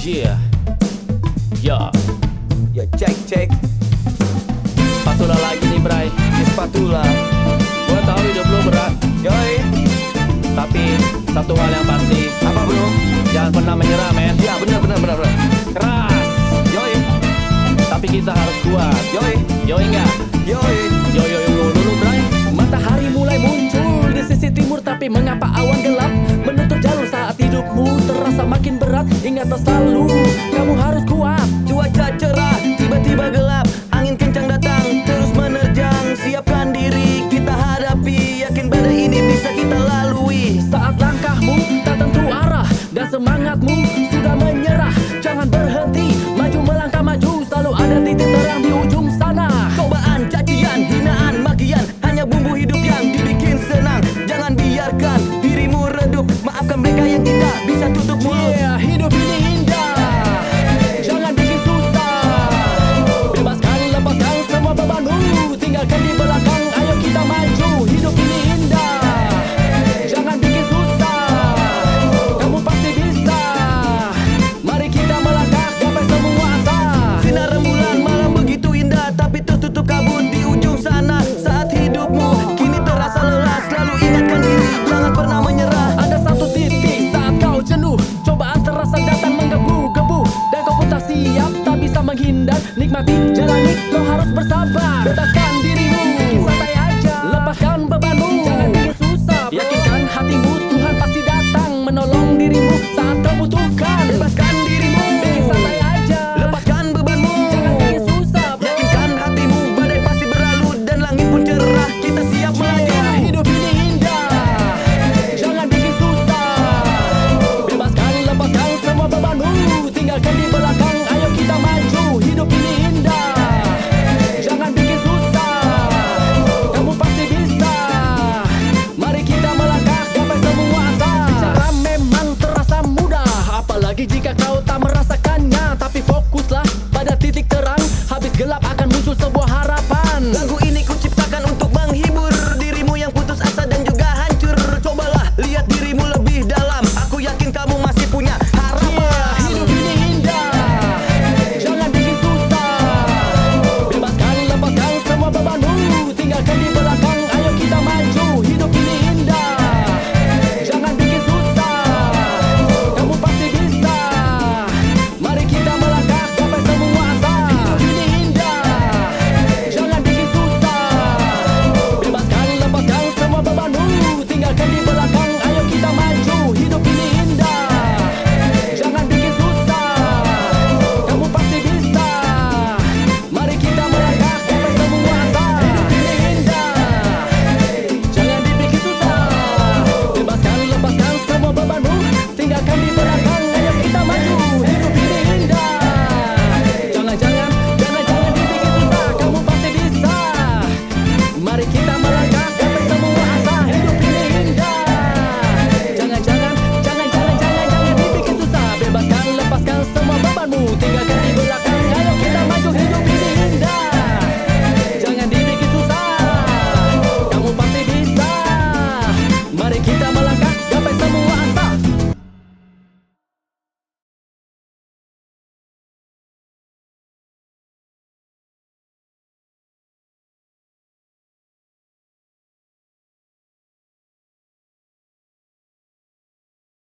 Yeah, ya, Ya cek spatula lagi nih Bray. si spatula. Gua tahu hidup lu berat, Yoi, tapi satu hal yang pasti, apa bro? jangan pernah menyerah men. Ya bener. Keras, Yoi, tapi kita harus kuat. yoi, Yoi enggak? yoi. Yo dulu Bray. Matahari mulai muncul di sisi timur, tapi mengapa awan gelap menutup jalur saat hidupmu terasa makin berat? Ingat selalu, kamu harus kuat. Cuaca cerah, tiba-tiba gelap. Angin kencang datang, terus menerjang. Siapkan diri, kita hadapi. Yakin badai ini bisa kita lalui. Saat langkahmu tak tentu arah dan semangatmu sudah menyerah, jangan berhenti, maju melangkah maju. Selalu ada titik terang di ujung sana. Cobaan, cacian, hinaan, makian, hanya bumbu hidup yang dibikin senang. Jangan biarkan dirimu redup. Maafkan mereka yang tidak bisa tutup mulut. Yeah, hidup ini indah, jangan bikin susah. Bebaskan, lepaskan semua bebanmu, tinggalkan di belakang, ayo kita maju. Hidup ini indah, jangan bikin susah. Kamu pasti bisa, mari kita melangkah gapai semua asa. Sinar rembulan malam begitu indah, tapi tertutup kabut di ujung sana. Saat hidupmu kini terasa lelah, selalu ingatkan diri, jangan pernah menyerah. Ada satu titik saat kau jenuh, cobaan terasa datang menggebu-gebu, dan kau pun tak siap, tak bisa menghindar. Nikmati, jalani, kau harus bersabar. Bebaskan dirimu, bikin santai aja. Lepaskan bebanmu, jangan bikin susah bro. Yakinkan hatimu, Tuhan pasti datang menolong dirimu saat kau butuhkan. Bebaskan dirimu, Bikin santai aja. lepaskan bebanmu. Jangan bikin susah bro. Yakinkan hatimu, badai pasti berlalu dan langit pun cerah. Kita siap melaju. Hidup ini indah, jangan bikin susah. Bebaskan, lepaskan semua bebanmu, tinggalkan di belakang, ayo kita maju. Hidup ini indah, jangan bikin susah. Kamu pasti bisa, mari kita melangkah gapai semua asa. Cara memang terasa mudah, apalagi jika kau tak merasakannya. Tapi fokuslah pada titik terang, habis gelap akan muncul sebuah harapan. Lagu ini kuciptakan untuk menghibur dirimu yang putus asa dan juga hancur. Cobalah lihat dirimu lebih dalam. Aku yakin kamu masih punya harapan. Hidup ini indah, jangan bikin susah. Bebaskan, lepaskan semua bebanmu, tinggalkan di belakang, ayo kita maju. Hidup ini indah, jangan bikin susah. Kamu pasti bisa, mari kita melangkah gapai semua asa. Hidup ini indah, jangan bikin susah. Bebaskan, lepaskan semua bebanmu, tinggalkan di belakang, ayo kita maju. Hidup ini indah, jangan bikin susah. Kamu pasti bisa, mari kita melangkah gapai semua asa. Hidup ini indah, jangan dibikin susah. Bebaskan, lepaskan semua bebanmu, tinggalkan di belakang, ayo kita maju. Hidup ini indah, jangan dibikin susah. Kamu pasti bisa, mari kita melangkah gapai semua asa. Hidup ini indah, jangan dibikin susah. Bebaskan, lepaskan semua bebanmu, tinggalkan di belakang, ayo kita maju. Hidup ini indah, jangan dibikin susah. Kamu pasti bisa, mari kita